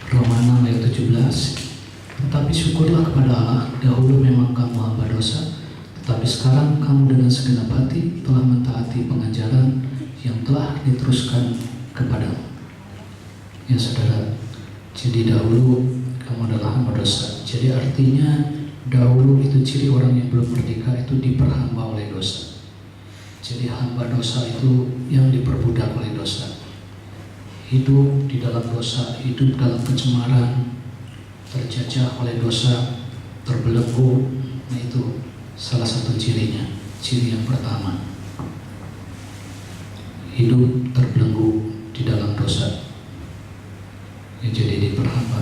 Roma 6 ayat 17. Tetapi syukurlah kepada Allah, dahulu memang kamu hamba dosa, tetapi sekarang kamu dengan segenap hati telah mentaati pengajaran yang telah diteruskan kepadamu. Ya saudara, jadi dahulu kamu adalah hamba dosa. Jadi artinya dahulu itu ciri orang yang belum merdeka itu diperhamba oleh dosa. Jadi hamba dosa itu yang diperbudak oleh dosa. Hidup di dalam dosa, hidup dalam kecemaran, terjajah oleh dosa, terbelenggu. Nah itu salah satu cirinya. Ciri yang pertama, hidup terbelenggu di dalam dosa, yang jadi diperhamba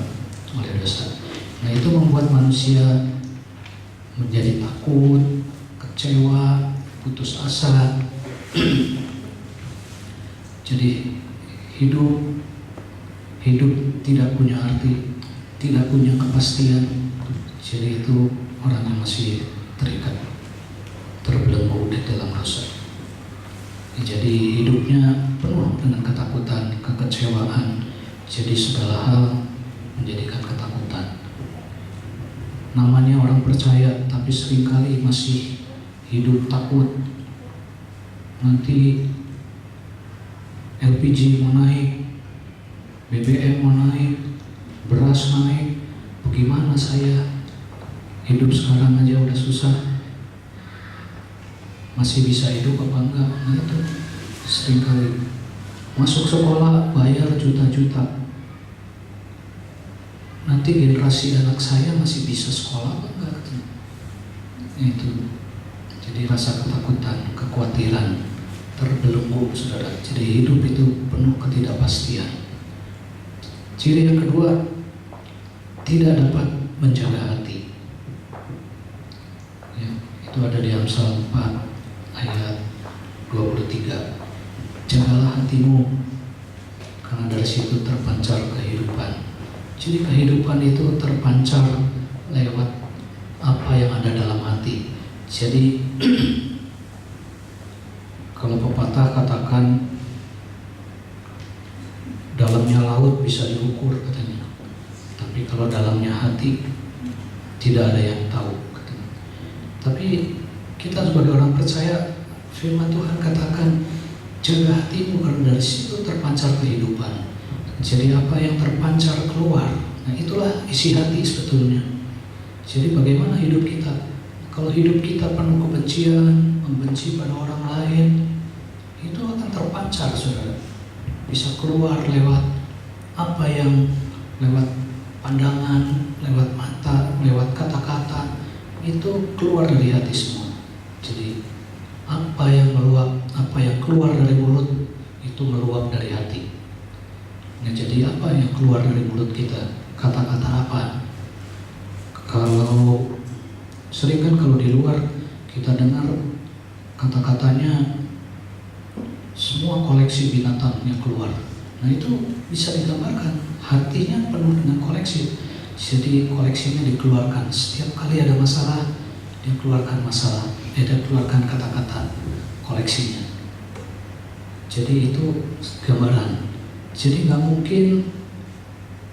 oleh dosa. Nah itu membuat manusia menjadi takut, kecewa, putus asa. Jadi hidup tidak punya arti, tidak punya kepastian. Jadi itu orang yang masih terikat, terbelenggu di dalam dosa. Jadi hidupnya penuh dengan ketakutan, kekecewaan. Jadi segala hal menjadikan ketakutan. Namanya orang percaya, tapi seringkali masih hidup takut. Nanti LPG mau naik, BBM mau naik, beras naik, bagaimana saya hidup sekarang aja udah susah, masih bisa hidup apa enggak? Nah itu seringkali. Masuk sekolah bayar juta-juta, nanti generasi anak saya masih bisa sekolah apa enggak? Itu jadi rasa ketakutan, kekhawatiran, terbelenggu saudara. Jadi hidup itu penuh ketidakpastian. Ciri yang kedua, tidak dapat menjaga hati. Ya, itu ada di Amsal 4 ayat 23. Jagalah hatimu, karena dari situ terpancar kehidupan. Jadi kehidupan itu terpancar lewat apa yang ada dalam hati. Jadi kalau pepatah katakan dalamnya laut bisa diukur katanya, tapi kalau dalamnya hati tidak ada yang tahu katanya. Tapi kita sebagai orang percaya, firman Tuhan katakan jaga hatimu karena dari situ terpancar kehidupan. Jadi apa yang terpancar keluar. Nah itulah isi hati sebetulnya. Jadi bagaimana hidup kita? Kalau hidup kita penuh kebencian, membenci pada orang lain, itu akan terpancar saudara. Bisa keluar lewat apa yang lewat pandangan, lewat mata, lewat kata-kata, itu keluar dari hati semua. Jadi apa yang meluap, apa yang keluar dari mulut itu meluap dari hati. Nah jadi apa yang keluar dari mulut kita? Kata-kata apa? Kalau sering kan kalau di luar kita dengar kata-katanya semua koleksi binatangnya keluar. Nah itu bisa digambarkan hatinya penuh dengan koleksi. Jadi koleksinya dikeluarkan. Setiap kali ada masalah, dia keluarkan masalah. Dia keluarkan kata-kata koleksinya. Jadi itu gambaran. Jadi nggak mungkin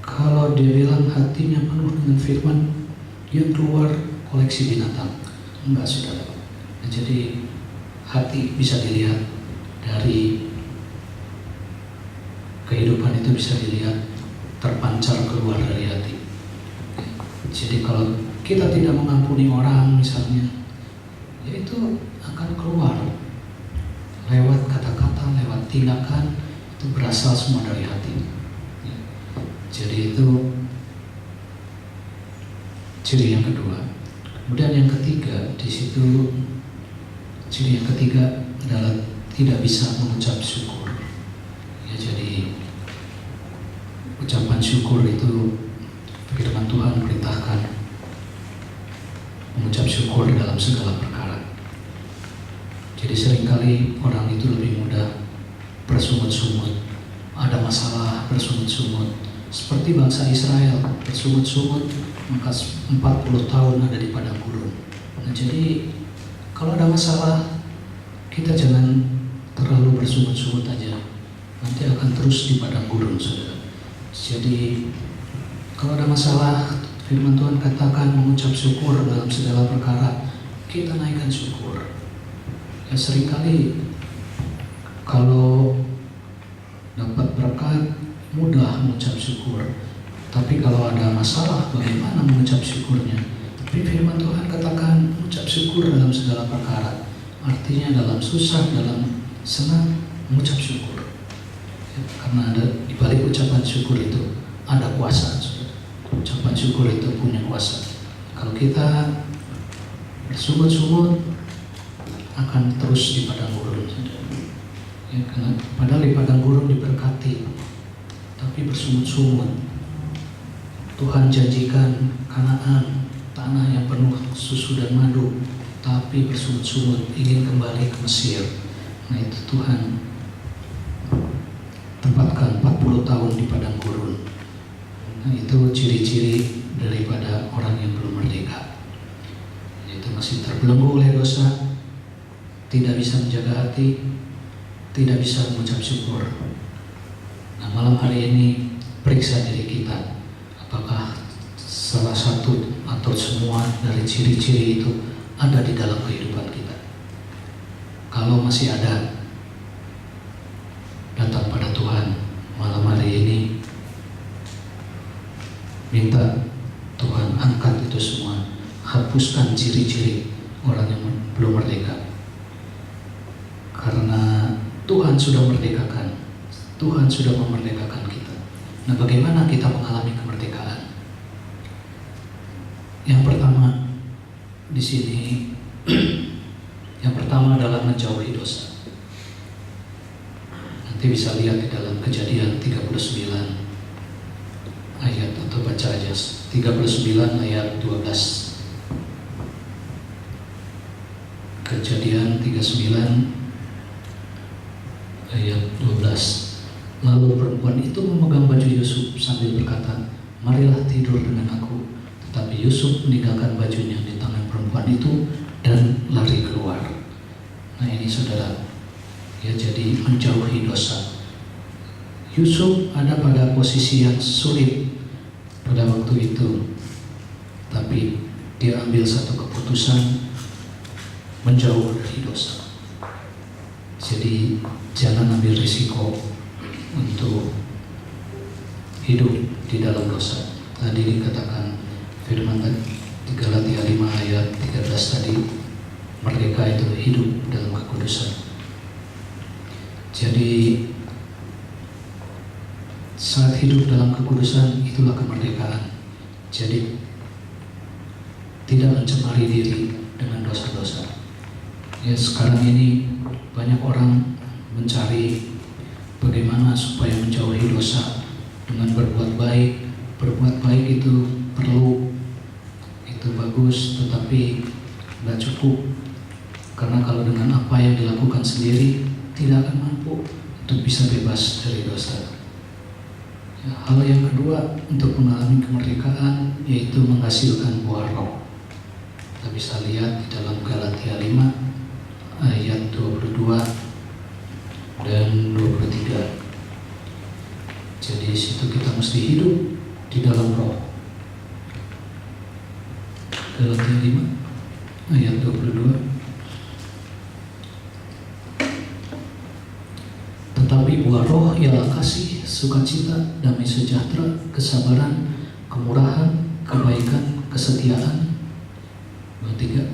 kalau dia bilang hatinya penuh dengan firman, dia keluar koleksi binatang. Enggak saudara. Nah, jadi hati bisa dilihat dari kehidupan itu, bisa dilihat terpancar keluar dari hati. Jadi kalau kita tidak mengampuni orang misalnya, ya itu akan keluar lewat kata-kata, lewat tindakan, itu berasal semua dari hati. Jadi itu ciri yang kedua. Kemudian yang ketiga, di situ ciri yang ketiga adalah tidak bisa mengucap syukur. Ya, jadi ucapan syukur itu firman Tuhan perintahkan mengucap syukur dalam segala perkara. Jadi seringkali orang itu lebih mudah bersungut-sungut, ada masalah bersungut-sungut, seperti bangsa Israel bersungut-sungut maka 40 tahun ada di padang gurun. Nah, jadi kalau ada masalah kita jangan terlalu bersungut-sungut aja, nanti akan terus di padang gurun, saudara. Jadi kalau ada masalah, firman Tuhan katakan mengucap syukur dalam segala perkara, kita naikkan syukur. Ya, seringkali kalau dapat berkat mudah mengucap syukur, tapi kalau ada masalah bagaimana mengucap syukurnya? Tapi firman Tuhan katakan mengucap syukur dalam segala perkara, artinya dalam susah, dalam senang mengucap syukur. Ya, karena ada di balik ucapan syukur itu ada kuasa. Ucapan syukur itu punya kuasa. Kalau kita bersungut-sungut akan terus di padang gurun. Ya, karena padahal di padang gurun diberkati, tapi bersungut-sungut. Tuhan janjikan Kanaan, tanah yang penuh susu dan madu, tapi bersungut-sungut ingin kembali ke Mesir. Nah, itu Tuhan tempatkan 40 tahun di padang gurun. Nah, itu ciri-ciri daripada orang yang belum merdeka, yaitu masih terbelenggu oleh dosa, tidak bisa menjaga hati, tidak bisa mengucap syukur. Nah, malam hari ini periksa diri kita, apakah salah satu atau semua dari ciri-ciri itu ada di dalam kehidupan kita. Kalau masih ada, datang pada Tuhan malam hari ini, minta Tuhan angkat itu semua, hapuskan ciri-ciri orang yang belum merdeka. Karena Tuhan sudah merdekakan, Tuhan sudah memerdekakan kita. Nah, bagaimana kita mengalami kemerdekaan? Yang pertama di sini, yang pertama adalah menjauhi dosa. Nanti bisa lihat di dalam Kejadian 39 ayat, atau baca aja 39 ayat 12. Kejadian 39 ayat 12. Lalu perempuan itu memegang baju Yusuf sambil berkata, "Marilah tidur dengan aku." Tetapi Yusuf meninggalkan bajunya di tangan perempuan itu dan lari keluar. Nah, ini saudara, ya, jadi menjauhi dosa. Yusuf ada pada posisi yang sulit pada waktu itu, tapi dia ambil satu keputusan menjauh dari dosa. Jadi jangan ambil risiko untuk hidup di dalam dosa. Tadi dikatakan firman di Galatia 5 ayat 13 tadi, merdeka itu hidup dalam kekudusan. Jadi saat hidup dalam kekudusan itulah kemerdekaan. Jadi tidak mencemari diri dengan dosa-dosa. Ya, sekarang ini banyak orang mencari bagaimana supaya menjauhi dosa dengan berbuat baik. Berbuat baik itu perlu, itu bagus, tetapi tidak cukup. Karena kalau dengan apa yang dilakukan sendiri tidak akan mampu untuk bisa bebas dari dosa. Ya, hal yang kedua untuk mengalami kemerdekaan yaitu menghasilkan buah roh. Kita bisa lihat di dalam Galatia 5 ayat 22 dan 23. Jadi situ kita mesti hidup di dalam roh. Galatia 5 ayat 22. Tetapi buah roh ialah kasih, sukacita, damai sejahtera, kesabaran, kemurahan, kebaikan, kesetiaan. 23.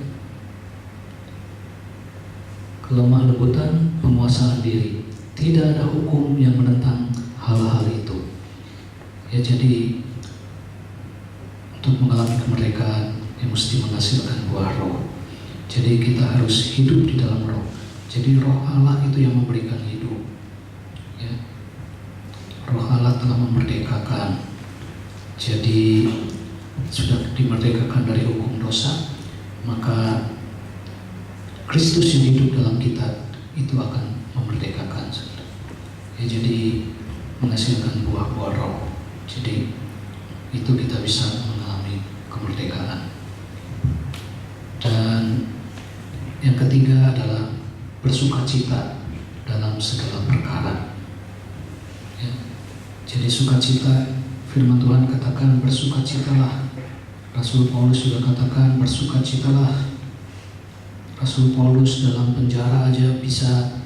Kelemah lembutan, penguasaan diri. Tidak ada hukum yang menentang hal-hal itu. Ya, jadi untuk mengalami kemerdekaan yang mesti menghasilkan buah roh. Jadi kita harus hidup di dalam roh. Jadi roh Allah itu yang memberikan hidup. Ya. Roh Allah telah memerdekakan. Jadi sudah dimerdekakan dari hukum dosa, maka Kristus yang hidup dalam kita itu akan memerdekakan. Ya, jadi menghasilkan buah-buah roh. Jadi itu kita bisa mengalami kemerdekaan. Dan yang ketiga adalah bersukacita dalam segala perkara. Ya. Jadi sukacita, firman Tuhan katakan bersukacitalah. Rasul Paulus juga katakan bersukacitalah. Rasul Paulus dalam penjara aja bisa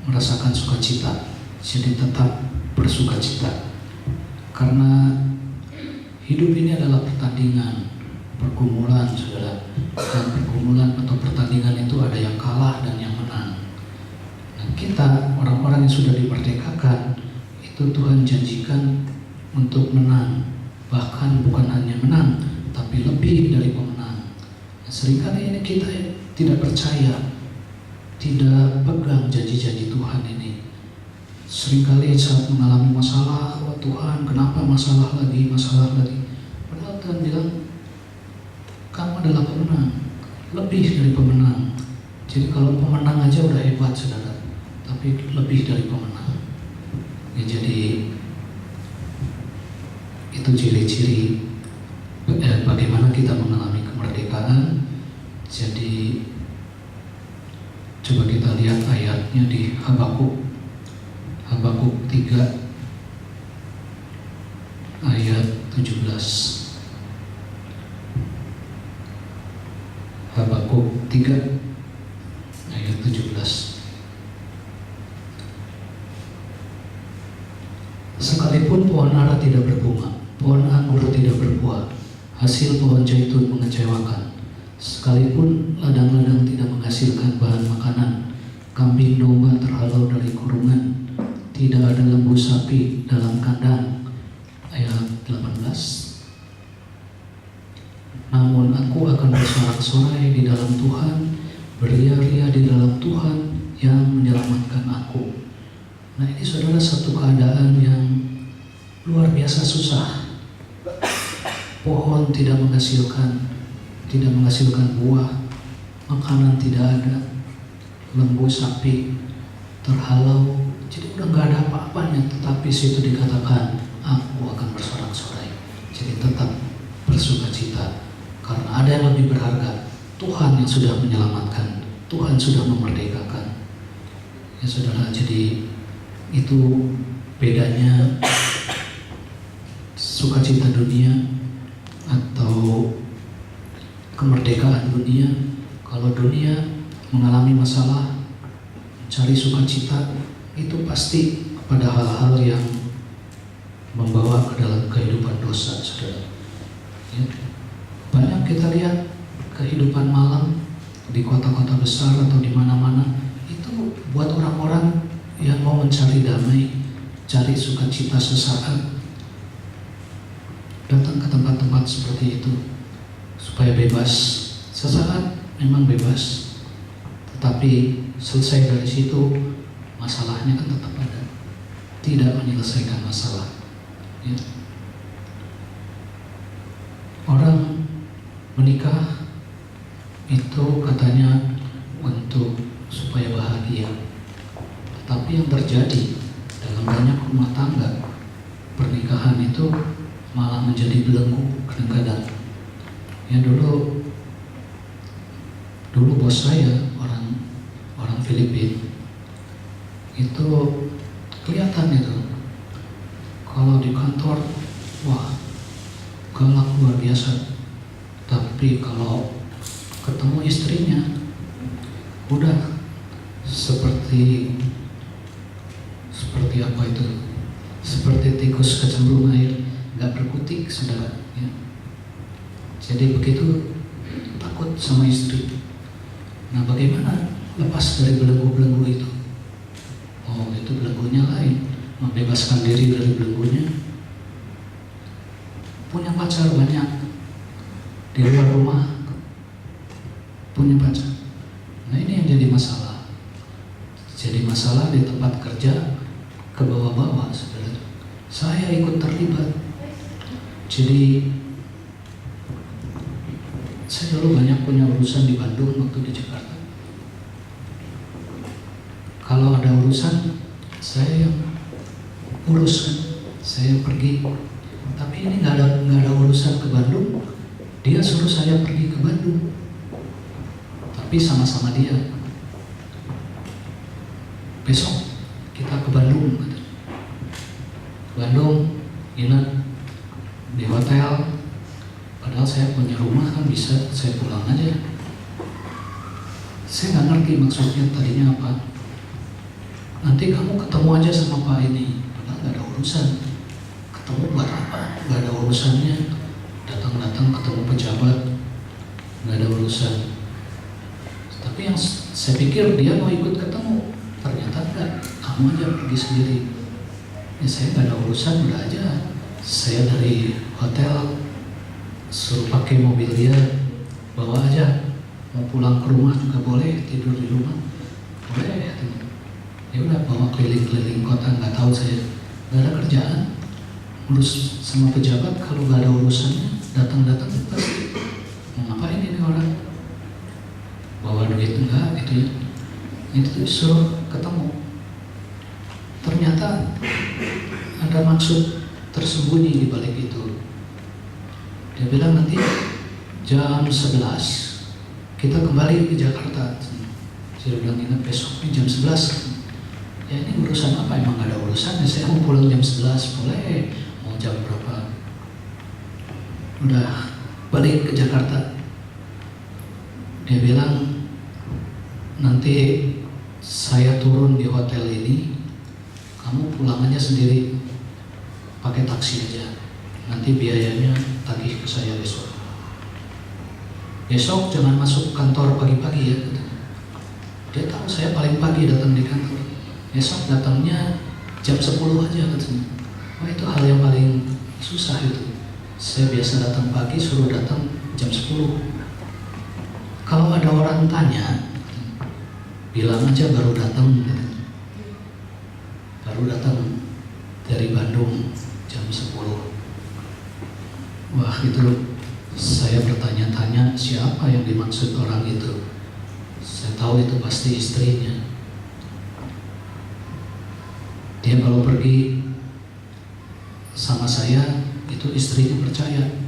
merasakan sukacita. Jadi tetap bersukacita. Karena hidup ini adalah pertandingan, pergumulan, saudara. Dan pergumulan atau pertandingan itu ada yang kalah dan yang menang. Nah, kita orang-orang yang sudah dimerdekakan itu Tuhan janjikan untuk menang. Bahkan bukan hanya menang, tapi lebih dari pemenang. Nah, seringkali ini kita tidak percaya, tidak pegang janji-janji Tuhan ini. Seringkali saat mengalami masalah, oh Tuhan kenapa masalah lagi. Padahal Tuhan bilang, kamu adalah pemenang, lebih dari pemenang. Jadi kalau pemenang aja udah hebat saudara, tapi lebih dari pemenang. Ya, jadi itu ciri-ciri bagaimana kita mengalami kemerdekaan. Jadi coba kita lihat ayatnya di Habakuk 3 ayat 17. Habakuk 3 ayat 17. Sekalipun pohon ara tidak berbunga, pohon anggur tidak berbuah, hasil pohon zaitun mengecewakan. Sekalipun ladang-ladang tidak menghasilkan bahan makanan, kambing domba terhalau dari kurungan, tidak ada lembu sapi dalam kandang. Ayat 18. Namun aku akan bersorak-sorai di dalam Tuhan, beria-ria di dalam Tuhan yang menyelamatkan aku. Nah, ini saudara satu keadaan yang luar biasa susah. Pohon tidak menghasilkan buah, makanan tidak ada, lembu sapi terhalau, jadi udah nggak ada apa-apanya. Tetapi situ dikatakan, aku akan bersorak-sorai. Jadi tetap bersukacita karena ada yang lebih berharga. Tuhan yang sudah menyelamatkan, Tuhan sudah memerdekakan. Ya saudara, jadi itu bedanya sukacita dunia atau kemerdekaan dunia. Kalau dunia mengalami masalah, mencari sukacita, itu pasti pada hal-hal yang membawa ke dalam kehidupan dosa, saudara. Ya. Banyak kita lihat kehidupan malam di kota-kota besar atau di mana-mana, itu buat orang-orang yang mau mencari damai, cari sukacita sesaat, datang ke tempat-tempat seperti itu supaya bebas. Sesaat memang bebas, tetapi selesai dari situ masalahnya kan tetap ada, tidak menyelesaikan masalah. Ya. Orang menikah itu katanya untuk supaya bahagia, tetapi yang terjadi dalam banyak rumah tangga, pernikahan itu malah menjadi belenggu kadang-kadang. Ya, dulu bos saya orang Filipina itu kelihatan itu kalau di kantor, wah galak luar biasa, tapi kalau ketemu istrinya udah seperti apa itu, seperti tikus kecemplung air, nggak berkutik, saudara. Ya. Jadi begitu takut sama istri. Nah, bagaimana lepas dari belenggu-belenggu itu? Oh, itu belenggunya lain, membebaskan diri dari belenggunya. Punya pacar banyak di luar rumah, punya pacar. Nah, ini yang jadi masalah. Jadi masalah di tempat kerja ke bawah-bawah, saudara. Saya ikut terlibat. Jadi saya dulu banyak punya urusan di Bandung waktu di Jakarta. Kalau ada urusan, saya yang uruskan. saya pergi. Tapi ini nggak ada urusan ke Bandung. Dia suruh saya pergi ke Bandung. Tapi sama-sama dia. Besok kita ke Bandung. Bandung, nginep di hotel. Padahal saya punya rumah kan bisa saya pulang aja. Saya nggak ngerti maksudnya tadinya apa. Nanti kamu ketemu aja sama Pak ini. Padahal nggak ada urusan. Ketemu buat apa? Nggak ada urusannya. Datang-datang ketemu pejabat, nggak ada urusan. Tapi yang saya pikir dia mau ikut ketemu, ternyata enggak. Kamu aja pergi sendiri. Ya saya nggak ada urusan, udah aja. Saya dari hotel suruh pakai mobil dia, bawa aja. Mau pulang ke rumah juga boleh, tidur di rumah boleh. Ya udah bawa keliling-keliling kota, nggak tahu saya, nggak ada kerjaan, urus sama pejabat. Kalau nggak ada urusannya, datang-datang pasti mau ngapain ini orang? Bawa duit enggak gitu ya? Itu suruh ketemu. Ternyata ada maksud tersembunyi di balik itu. Dia bilang nanti jam 11 kita kembali ke Jakarta. Saya bilang ini besoknya jam 11. Ya ini urusan apa? Emang gak ada urusan ya, saya mau pulang jam 11 boleh, mau jam berapa. Udah balik ke Jakarta. Dia bilang nanti saya turun di hotel ini, kamu pulang aja sendiri, pakai taksi aja. Nanti biayanya tagih ke saya besok. Besok jangan masuk kantor pagi-pagi ya. Dia tahu saya paling pagi datang di kantor. Besok datangnya jam 10 aja katanya. Wah itu hal yang paling susah itu. Saya biasa datang pagi, suruh datang jam 10. Kalau ada orang tanya, bilang aja baru datang. Baru datang dari Bandung jam 10. Wah itu saya bertanya-tanya siapa yang dimaksud orang itu. Saya tahu itu pasti istrinya. Dia kalau pergi sama saya itu istrinya percaya.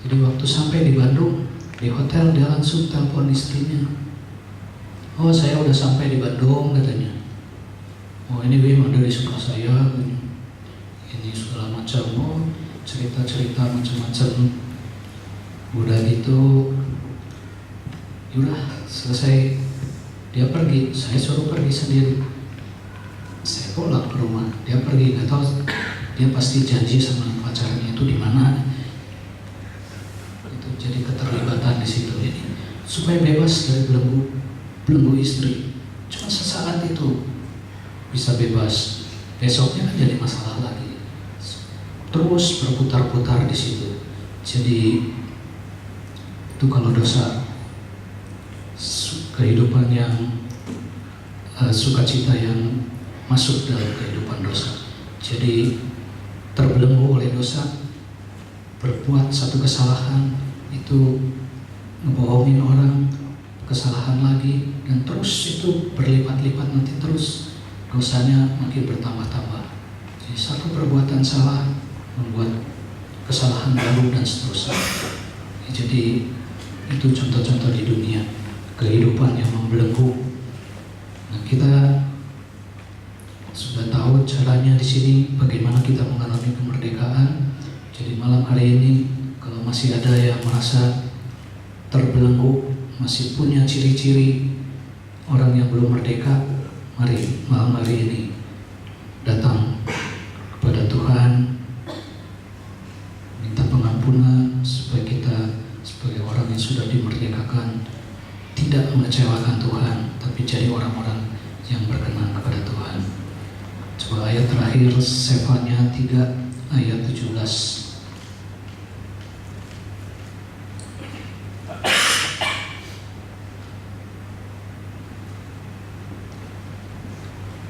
Jadi waktu sampai di Bandung di hotel dia langsung telepon istrinya. Oh saya udah sampai di Bandung katanya. Oh ini Wim ada di sebelah saya. Ini segala macam. Oh cerita-cerita macam-macam. Udah gitu, udah selesai dia pergi, saya suruh pergi sendiri. Saya pulang ke rumah, dia pergi, nggak tahu dia pasti janji sama pacarnya itu di mana. Itu jadi keterlibatan di situ ini supaya bebas dari belenggu istri. Cuma sesaat itu bisa bebas, besoknya kan jadi masalah lagi. Terus berputar-putar di situ. Jadi itu kalau dosa, kehidupan yang sukacita yang masuk dalam kehidupan dosa. Jadi terbelenggu oleh dosa, berbuat satu kesalahan, itu ngebohongin orang, kesalahan lagi, dan terus itu berlipat-lipat nanti terus dosanya makin bertambah-tambah. Jadi satu perbuatan salah membuat kesalahan baru dan seterusnya. Jadi itu contoh-contoh di dunia kehidupan yang membelenggu. Nah, kita sudah tahu caranya di sini bagaimana kita mengalami kemerdekaan. Jadi malam hari ini kalau masih ada yang merasa terbelenggu, masih punya ciri-ciri orang yang belum merdeka, mari malam hari ini datang kepada Tuhan, minta pengampunan supaya kita sebagai orang yang sudah dimerdekakan tidak mengecewakan Tuhan, tapi jadi orang-orang yang berkenan kepada Tuhan. Coba ayat terakhir Sefanya 3 ayat 17.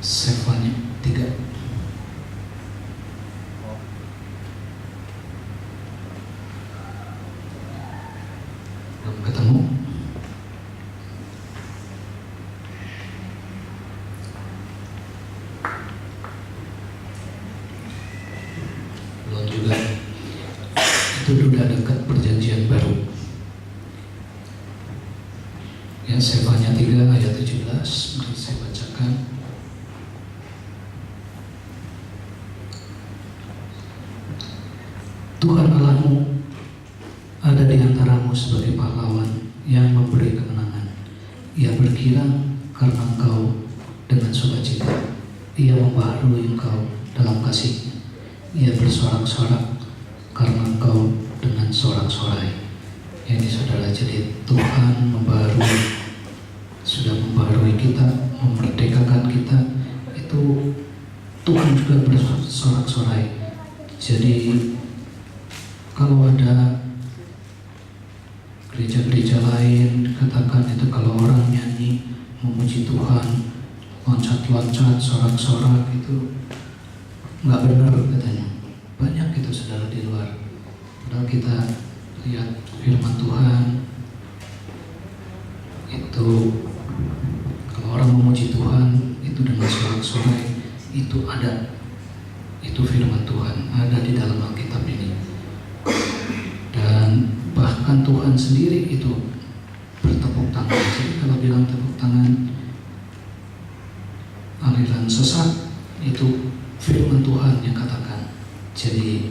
Sefanya 3. Belum ketemu? Ya, Sefanya 3 ayat 17, mari saya bacakan. Tuhan Allahmu ada di antaramu sebagai pahlawan yang memberi kemenangan. Ia berkilang karena engkau dengan sukacita. Ia membaharui engkau dalam kasih-Nya. Ia bersorak-sorak karena engkau dengan sorak-sorai. Ini saudara, jadi Tuhan sudah membaharui kita, memerdekakan kita. Itu Tuhan juga bersorak-sorai. Jadi kalau ada gereja-gereja lain, katakan itu kalau orang nyanyi memuji Tuhan, loncat-loncat, sorak-sorak, itu nggak benar katanya. Banyak itu saudara di luar. Padahal kita lihat firman Tuhan itu, kalau orang memuji Tuhan itu dengan sorak-sorai, itu ada, itu firman Tuhan ada di dalam Alkitab ini. Dan bahkan Tuhan sendiri itu bertepuk tangan. Jadi kalau bilang tepuk tangan aliran sesat, itu firman Tuhan yang katakan. Jadi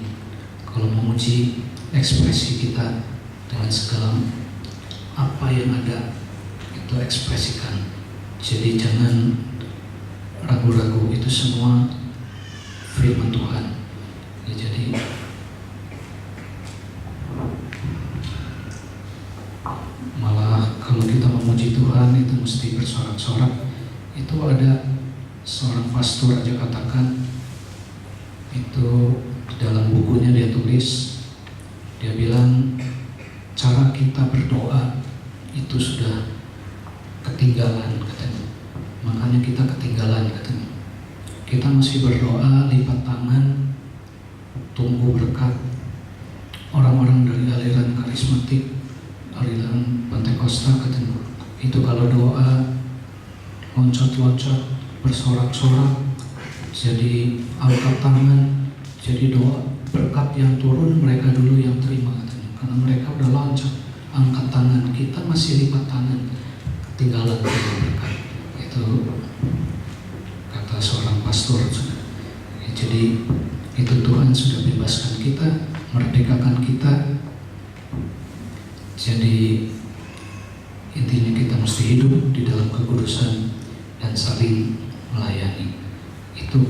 kalau memuji, ekspresi kita dengan segala apa yang ada, itu ekspresikan. Jadi jangan ragu-ragu, itu semua firman Tuhan. Ya, jadi malah kalau kita memuji Tuhan itu mesti bersorak-sorak. Itu ada seorang pastor aja katakan, itu di dalam bukunya dia tulis, dia bilang cara kita berdoa itu sudah ketinggalan katanya. Makanya kita ketinggalan katanya. Kita masih berdoa lipat tangan, tunggu berkat. Orang-orang dari aliran karismatik, aliran Pentakosta katanya, itu kalau doa loncat-loncat, bersorak-sorak, jadi angkat tangan, jadi doa berkat yang turun mereka dulu yang terima katanya, karena mereka udah loncat angkat tangan. Kita masih lipat tangan, ketinggalan berkat. Itu kata seorang pastor. Ya, jadi itu Tuhan sudah bebaskan kita, merdekakan kita. Jadi intinya kita mesti hidup di dalam kekudusan dan saling melayani. Itu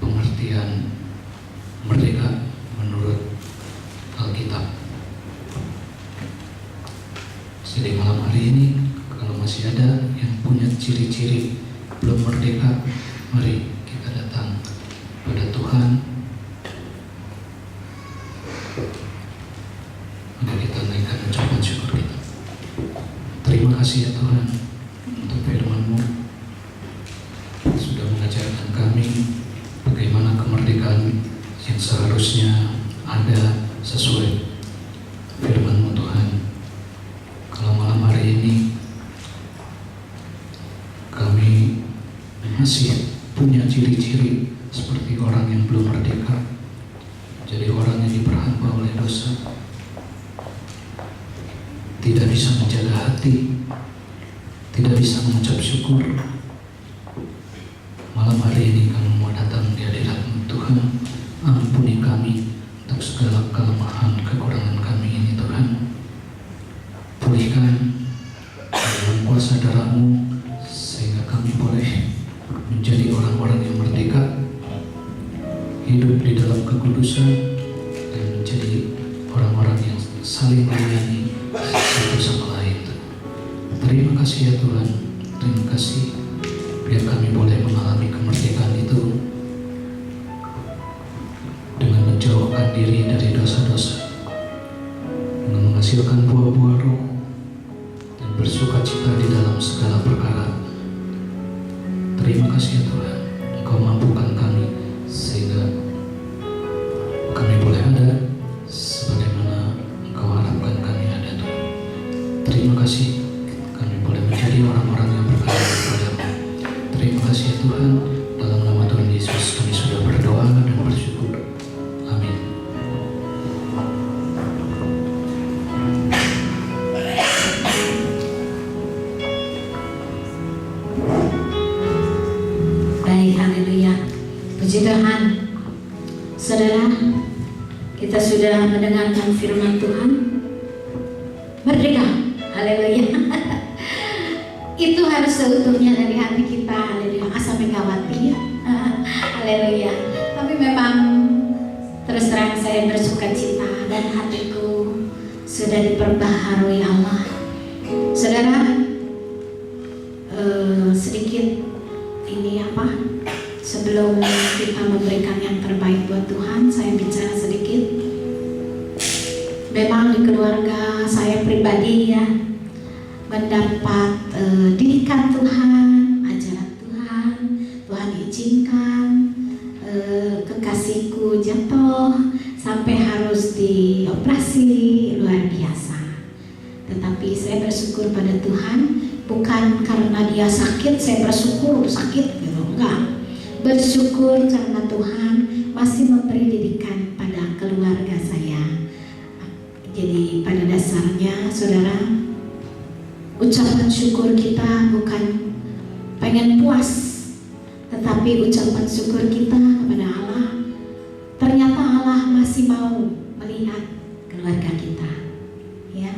pengertian merdeka menurut Alkitab. Jadi malam hari ini, kalau masih ada yang punya ciri-ciri belum merdeka, mari kita datang pada Tuhan. Mari kita naikkan ucapan syukur kita. Terima kasih ya Tuhan untuk firman-Mu, sudah mengajarkan kami bagaimana kemerdekaan yang seharusnya ada sesuai firman-Mu Tuhan. Kalau malam hari ini kami masih punya ciri-ciri seperti orang yang belum merdeka, jadi orang yang diperhamba oleh dosa, tidak bisa menjaga hati, tidak bisa mengucap syukur. Malam hari ini kami mau datang di hadirat-Mu Tuhan. Ampuni kami untuk segala kelemahan, kekurangan kami ini Tuhan. Pulihkan dalam kuasa darah-Mu, sehingga kami boleh menjadi orang-orang yang merdeka, hidup di dalam kekudusan, dan menjadi orang-orang yang saling melayani satu sama lain. Terima kasih ya Tuhan, terima kasih biar kami boleh mengalami kemerdekaan itu dengan menjauhkan diri dari dosa-dosa, dengan menghasilkan buah-buah roh, dan bersukacita di dalam segala perkara. Terima kasih ya Tuhan, Engkau mampukan kami sehingga kami boleh ada sebagaimana Engkau harapkan kami ada Tuhan. Terima kasih kami boleh menjadi orang-orang yang berkenan kepada-Mu. Terima kasih ya Tuhan, dalam nama Tuhan Yesus kami sudah berdoa dan bersyukur. Amin. Puji Tuhan. Saudara, kita sudah mendengarkan firman Tuhan. Merdeka, haleluya. Itu harus seutuhnya dari hati kita, haleluya. Asa Megawati, haleluya. Tapi memang terus terang saya bersuka cita dan hatiku sudah diperbaharui Allah. Saudara, sedikit ini sebelum kita memberikan yang terbaik buat Tuhan, saya bicara sedikit. Memang di keluarga saya pribadi mendapat didikan Tuhan, ajaran Tuhan. Tuhan izinkan kekasihku jatuh sampai harus dioperasi, luar biasa. Tetapi saya bersyukur pada Tuhan, bukan karena dia sakit saya bersyukur sakit gitu, enggak. Bersyukur karena Tuhan masih memberi didikan pada keluarga saya. Jadi pada dasarnya saudara, ucapan syukur kita bukan pengen puas, tetapi ucapan syukur kita kepada Allah, ternyata Allah masih mau melihat keluarga kita ya,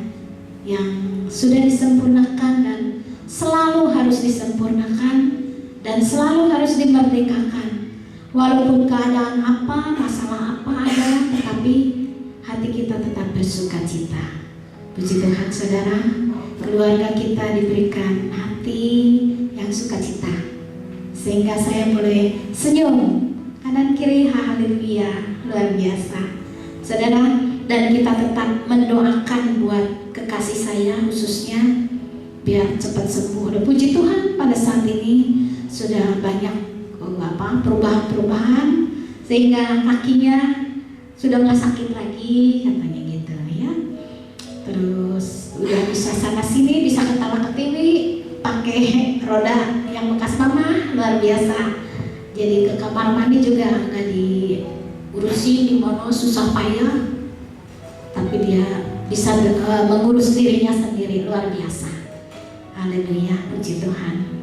yang sudah disempurnakan dan selalu harus disempurnakan dan selalu harus dimerdekakan. Walaupun keadaan apa, masalah apa ada, tetapi hati kita tetap bersuka cita. Puji Tuhan saudara, keluarga kita diberikan hati yang sukacita, sehingga saya boleh senyum kanan kiri, haleluya, luar biasa saudara. Dan kita tetap mendoakan buat kekasih saya khususnya biar cepat sembuh. Dan puji Tuhan pada saat ini sudah banyak perubahan-perubahan sehingga kakinya sudah nggak sakit lagi katanya gitu ya. Terus udah bisa sana sini, bisa ketawa ketiwi pakai roda yang bekas mama, luar biasa. Jadi ke kamar mandi juga nggak diurusi gimana susah payah, tapi dia bisa mengurus dirinya sendiri, luar biasa. Haleluya, puji Tuhan.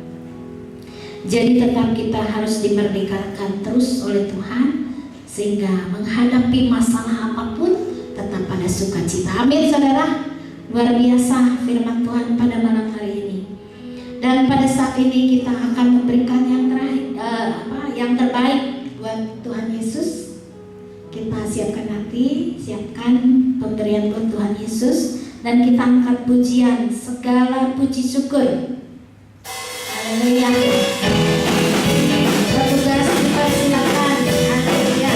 Jadi tetap kita harus dimerdekakan terus oleh Tuhan, sehingga menghadapi masalah apapun tetap pada sukacita. Amin saudara. Luar biasa firman Tuhan pada malam hari ini. Dan pada saat ini kita akan memberikan yang terakhir, yang terbaik buat Tuhan Yesus. Kita siapkan hati, siapkan pemberian buat Tuhan Yesus, dan kita angkat pujian, segala puji syukur. Haleluya. Petugas kita silakan. Haleluya.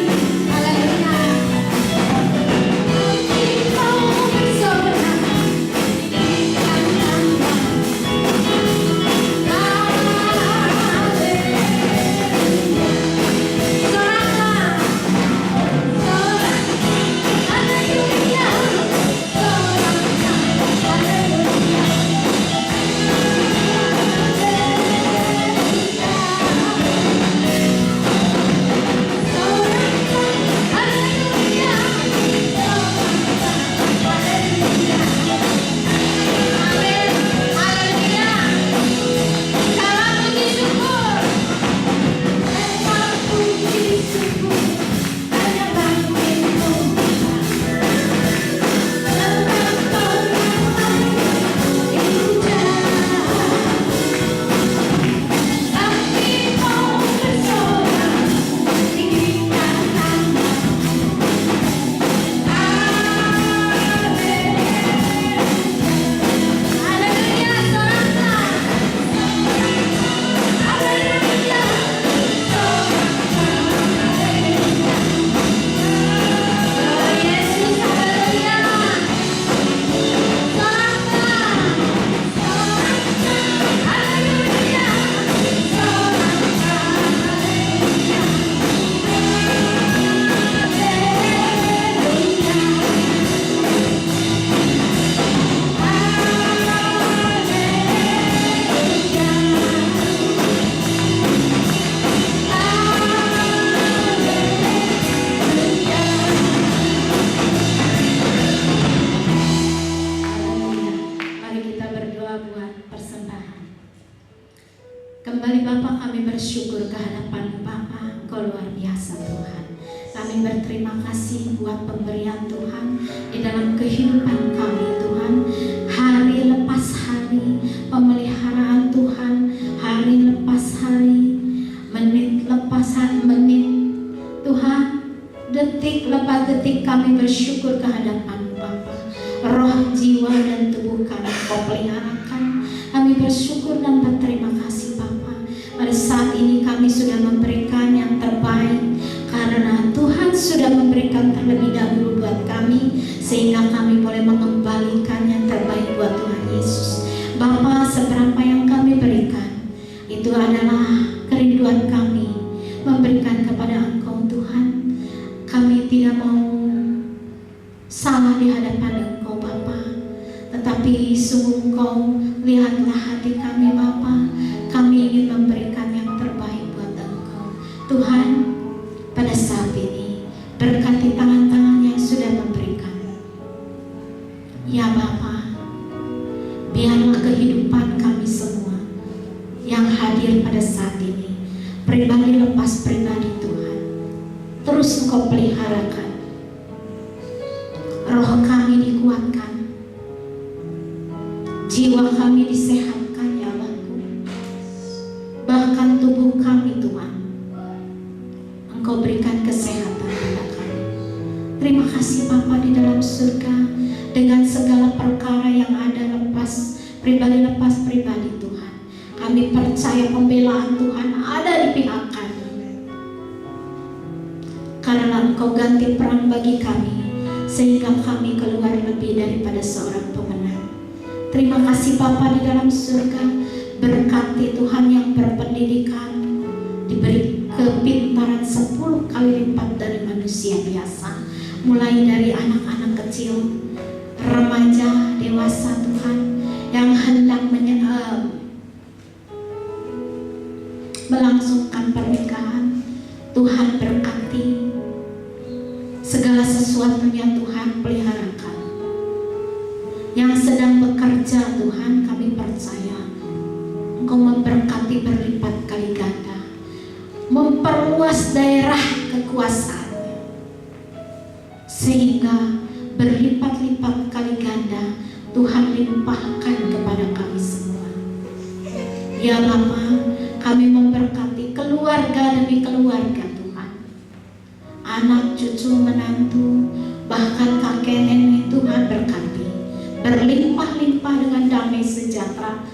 Dipuji bersyukur ke hadapan Bapa, Engkau luar biasa Tuhan. Kami berterima kasih buat pemberian Tuhan di dalam kehidupan kami Tuhan. Hari lepas hari, pemeliharaan Tuhan, hari lepas hari, menit lepas menit Tuhan, detik lepas detik kami bersyukur ke hadapan Bapa. Roh, jiwa, dan tubuh kami Kau peliharakan. Kami bersyukur dan berterima kasih Bapa. Pada saat ini kami sudah memberikan yang terbaik, karena Tuhan sudah memberikan terlebih dahulu buat kami, sehingga kami boleh mengembalikan yang terbaik buat Tuhan Yesus. Bapa, seberapa yang kami berikan, itu adalah kerinduan kami memberikan kepada Engkau Tuhan. Kami tidak mau salah di hadapan Engkau Bapa, tetapi sungguh Engkau lihatlah hati kami Bapa. Kami ingin memberikan yang terbaik buat Engkau Tuhan. Pada saat ini berkati tangan-tangan yang sudah memberikan. Ya Bapa, biarlah kehidupan kami semua yang hadir pada saat ini, pribadi lepas pribadi Tuhan, terus Engkau peliharakan. Roh kami dikuatkan, jiwa kami disehatkan ya Allahku, bahkan tubuh kami Tuhan Engkau berikan kesehatan pada kami. Terima kasih Bapa di dalam surga, dengan segala perkara yang ada lepas pribadi Tuhan. Kami percaya pembelaan Tuhan ada di pihak kami, karena Engkau ganti perang bagi kami, sehingga kami keluar lebih daripada seorang pemenang. Terima kasih Bapa di dalam surga, berkati Tuhan yang berpendidikan, diberi kepintaran 10 kali lipat dari manusia biasa, mulai dari anak-anak kecil, remaja, dewasa Tuhan, yang hendak melangsungkan pernikahan. Tuhan berkati segala sesuatunya Tuhan, peliharakan. Yang sedang bekerja Tuhan, kami percaya Engkau memberkati berlipat kali ganda, memperluas daerah kekuasaannya, sehingga berlipat-lipat kali ganda Tuhan limpahkan kepada kami semua. Ya Bapa, kami memberkati keluarga demi keluarga Tuhan, anak, cucu, menantu, bahkan kakek nenek Tuhan berkati, berlimpah-limpah dengan damai sejahtera,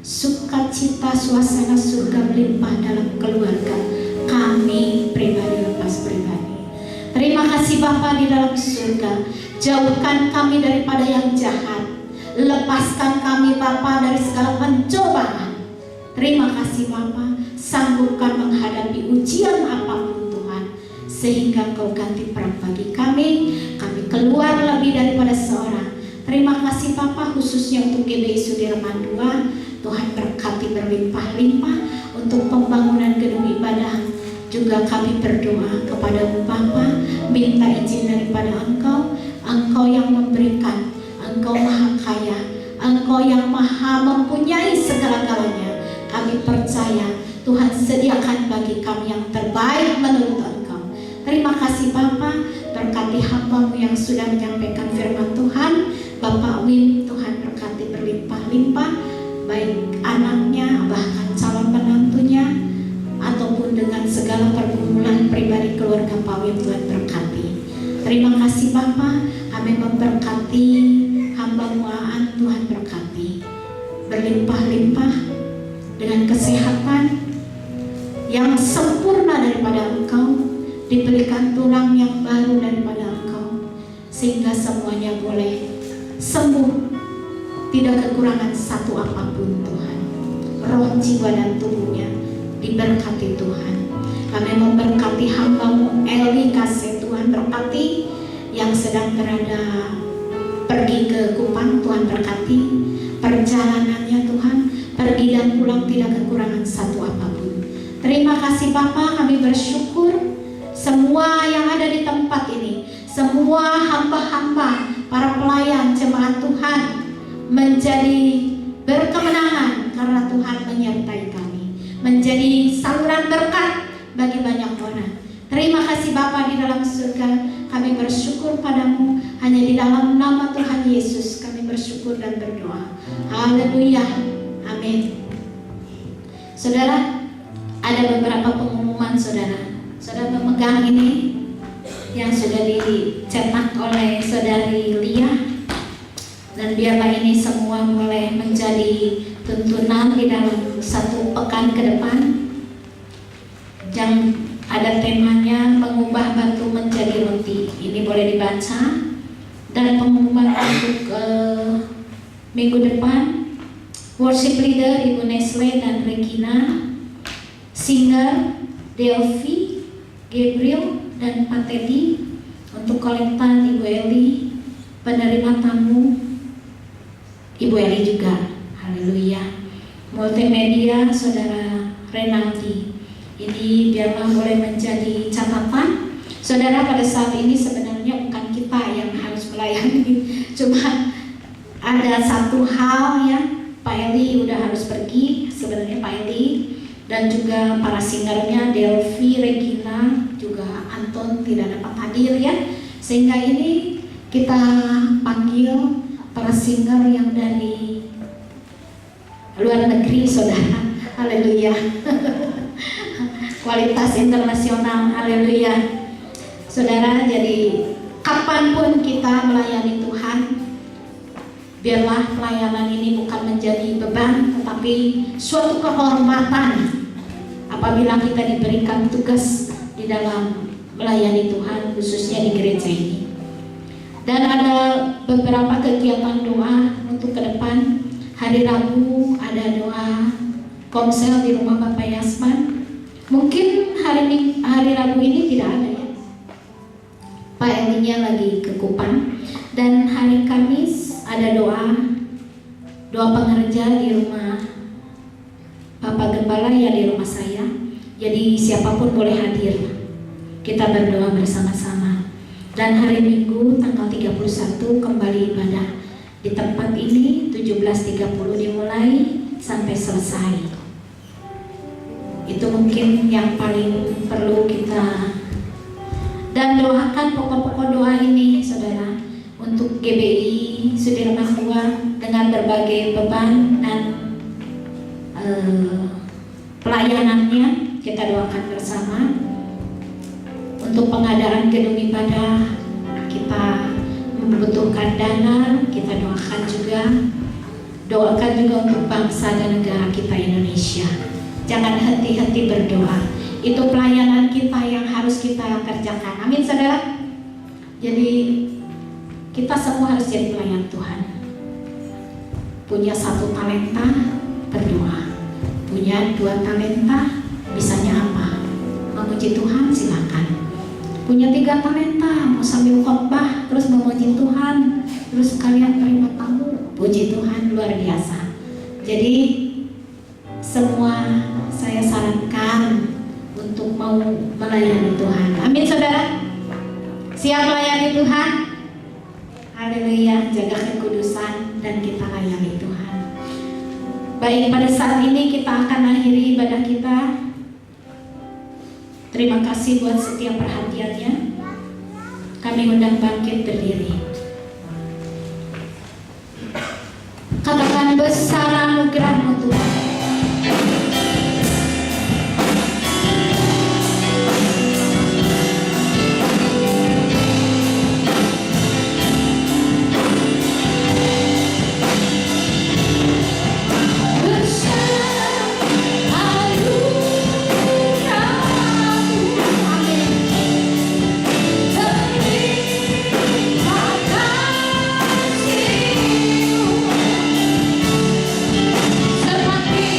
sukacita, suasana surga melimpah dalam keluarga kami pribadi lepas pribadi. Terima kasih Bapa di dalam surga, jauhkan kami daripada yang jahat, lepaskan kami Bapa dari segala pencobaan. Terima kasih Bapa, sanggupkan menghadapi ujian apapun Tuhan, sehingga Kau ganti perang bagi kami keluar lebih daripada seorang. Terima kasih Bapa, khususnya untuk GBI Sudirman II, Tuhan berkati berlimpah-limpah untuk pembangunan gedung ibadah. Juga kami berdoa kepada Bapa, minta izin daripada Engkau, Engkau yang memberikan, Engkau maha kaya, Engkau yang maha mempunyai segala-galanya. Kami percaya Tuhan sediakan bagi kami yang terbaik menurut Engkau. Terima kasih Bapa, berkati hamba-Mu yang sudah menyampaikan firman Tuhan, Bapak Wim, Tuhan berkati berlimpah-limpah, baik anaknya, bahkan calon menantunya, ataupun dengan segala pergumulan pribadi keluarga Pak Wim, Tuhan berkati. Terima kasih Bapa, kami memberkati hamba-Mu Aan, Tuhan berkati berlimpah-limpah dengan kesehatan yang sempurna daripada Engkau, diberikan tulang yang baru daripada Engkau, sehingga semuanya boleh sembuh, tidak kekurangan satu apapun Tuhan. Roh, jiwa, dan tubuhnya diberkati Tuhan. Kami memberkati hamba-Mu Eli Kasih, Tuhan berkati yang sedang berada pergi ke Kupang, Tuhan berkati perjalanannya Tuhan, pergi dan pulang tidak kekurangan satu apapun. Terima kasih Bapa, kami bersyukur semua yang ada di tempat ini, semua hamba-hamba, para pelayan jemaat Tuhan menjadi berkemenangan karena Tuhan menyertai kami. menjadi saluran berkat bagi banyak orang. Terima kasih Bapa di dalam surga, kami bersyukur padamu. Hanya di dalam nama Tuhan Yesus kami bersyukur dan berdoa. Haleluya, amin. Saudara, ada beberapa pengumuman saudara. Saudara memegang ini yang sudah dicetak oleh saudari Lia, dan biarlah ini semua boleh menjadi tuntunan di dalam satu pekan ke depan. Yang ada temanya mengubah batu menjadi roti. Ini boleh dibaca. Dan pengumuman untuk minggu depan, worship leader Ibu Nesle dan Regina, singer Delvi, Gabriel dan Pak Teddy, untuk kolektan Ibu Eli, penerima tamu Ibu Eli juga. Haleluya. Multimedia saudara Renaldi. Ini biarlah boleh menjadi catatan. Saudara, pada saat ini sebenarnya bukan kita yang harus melayani, cuma ada satu hal ya. Pak Eli udah harus pergi, sebenarnya Pak Eli, dan juga para singernya Delvi, Regina, juga Anton tidak dapat hadir ya. Sehingga ini kita panggil para singer yang dari luar negeri saudara. Haleluya. Kualitas internasional. Haleluya. Saudara, jadi kapanpun kita melayani Tuhan, biarlah pelayanan ini bukan menjadi beban, tetapi suatu kehormatan apabila kita diberikan tugas di dalam melayani Tuhan, khususnya di gereja ini. Dan ada beberapa kegiatan doa untuk ke depan. Hari Rabu ada doa komsel di rumah Bapak Yasman. Mungkin hari Rabu ini tidak ada ya, Pak Elinya lagi ke Kupang. Dan hari Kamis ada doa pengerja di rumah Bapak Gembala ya, di rumah saya. Jadi siapapun boleh hadir, kita berdoa bersama-sama. Dan hari Minggu tanggal 31 kembali ibadah di tempat ini 17.30 dimulai sampai selesai. Itu mungkin yang paling perlu kita. Dan doakan pokok-pokok doa ini saudara, untuk GBI Sudirman II dengan berbagai beban dan pelayanannya, kita doakan bersama. Untuk pengadaan gedung ibadah kita membutuhkan dana, kita doakan juga. Doakan juga untuk bangsa dan negara kita Indonesia. Jangan henti-henti berdoa. Itu pelayanan kita yang harus kita kerjakan. Amin saudara. Jadi kita semua harus jadi pelayan Tuhan. Punya 1 talenta, berdoa. Punya 2 talenta, bisanya apa? Memuji Tuhan, silakan. Punya 3 talenta, mau sambil khotbah terus memuji Tuhan, terus kalian terima tamu, puji Tuhan, luar biasa. Jadi semua saya sarankan untuk mau melayani Tuhan. Amin saudara. Siap melayani Tuhan? Haleluya. Jaga kekudusan dan kita layani Tuhan. Baik, pada saat ini kita akan akhiri ibadah kita. Terima kasih buat setiap perhatiannya. Kami undang bangkit berdiri. Katakan, besar anugerah-Mu Tuhan. Semakin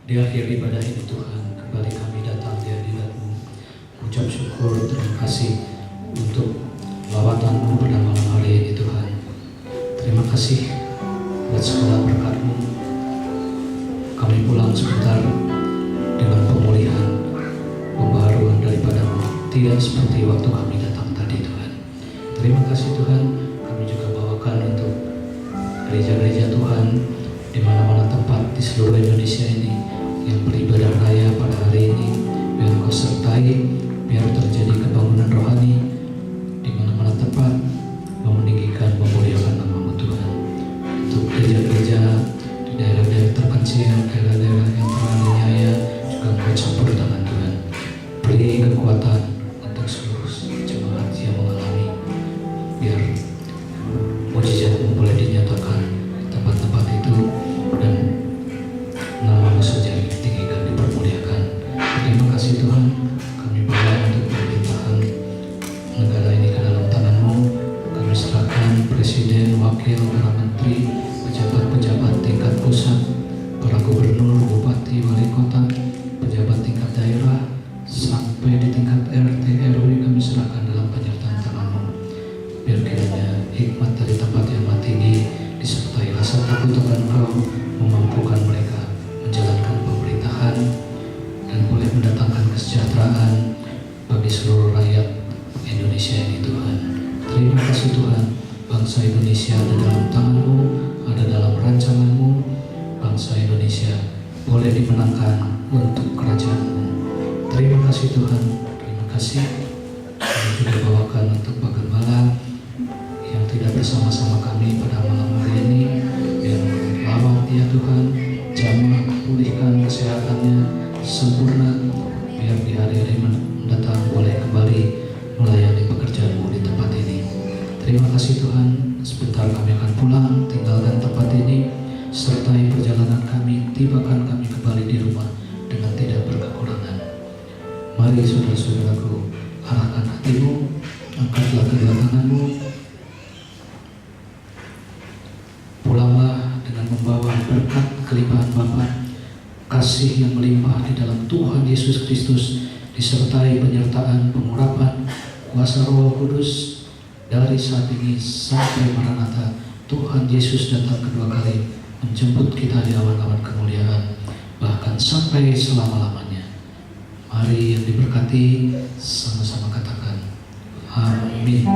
Di akhir ibadah ini Tuhan, kembali kami datang di hadirat-Mu, ucap syukur, terima kasih untuk lawatan-Mu pada malam hari ini Tuhan. Terima kasih buat segala berkat-Mu. Kami pulang sebentar dengan pemulihan, pembaharuan daripada-Mu, tidak seperti waktu kami datang tadi Tuhan. Terima kasih Tuhan, kami juga bawakan untuk gereja-gereja Tuhan di mana-mana tempat di seluruh Indonesia ini yang beribadah raya pada hari ini. Biar Engkau sertai, biar terjadi kebangunan rohani di mana-mana tempat, meninggikan, memuliakan nama-Mu Tuhan. Untuk gereja-gereja di daerah-daerah terpencil, daerah-daerah yang teraniaya, juga Engkau campur tangan Tuhan. Beri kekuatan untuk seluruh jemaat yang mengalami, biar mujizat-Mu boleh dinyatakan di tempat-tempat itu dan nama-Mu saja ditinggikan, dipermuliakan. Terima kasih Tuhan, kami bawa untuk pemerintahan negara ini ke dalam tangan-Mu. Kami serahkan presiden, wakil, para menteri, pejabat-pejabat tingkat pusat, para gubernur, bupati, wali kota, pejabat tingkat daerah, sampai di tingkat RT, RW, kami serahkan dalam penyertaan tangan-Mu. Biar kiranya hikmat dari tempat yang maha tinggi disertai rasa takut akan Engkau memampukan mereka menjalankan pemerintahan dan boleh mendatangkan kesejahteraan bagi seluruh rakyat Indonesia ini Tuhan. Terima kasih Tuhan, bangsa Indonesia ada dalam tangan-Mu, ada dalam rancangan-Mu. Bangsa Indonesia boleh dimenangkan untuk kerajaan-Mu. Terima kasih Tuhan, terima kasih. Kami juga bawakan untuk bagaimana yang tidak bersama-sama kami pada malam hari ini, biar lawat dia Tuhan, jamah, pulihkan kesehatannya sempurna, biar di hari-hari mendatang boleh kembali melayani pekerjaan-Mu di tempat ini. Terima kasih Tuhan, sebentar kami akan pulang, tinggalkan tempat ini, sertai perjalanan kami, tibakan kami kembali di rumah dengan tidak berkekurangan. Mari saudara-saudaraku, arahkan hatimu, angkatlah kedua tanganmu, pulanglah dengan membawa berkat kelimpahan Bapa, kasih yang melimpah di dalam Tuhan Yesus Kristus, disertai penyertaan, pengurapan, kuasa Roh Kudus dari saat ini sampai Maranatha. Tuhan Yesus datang kedua kali menjemput kita di awan-awan kemuliaan, bahkan sampai selama-lamanya. Mari yang diberkati sama-sama katakan amin.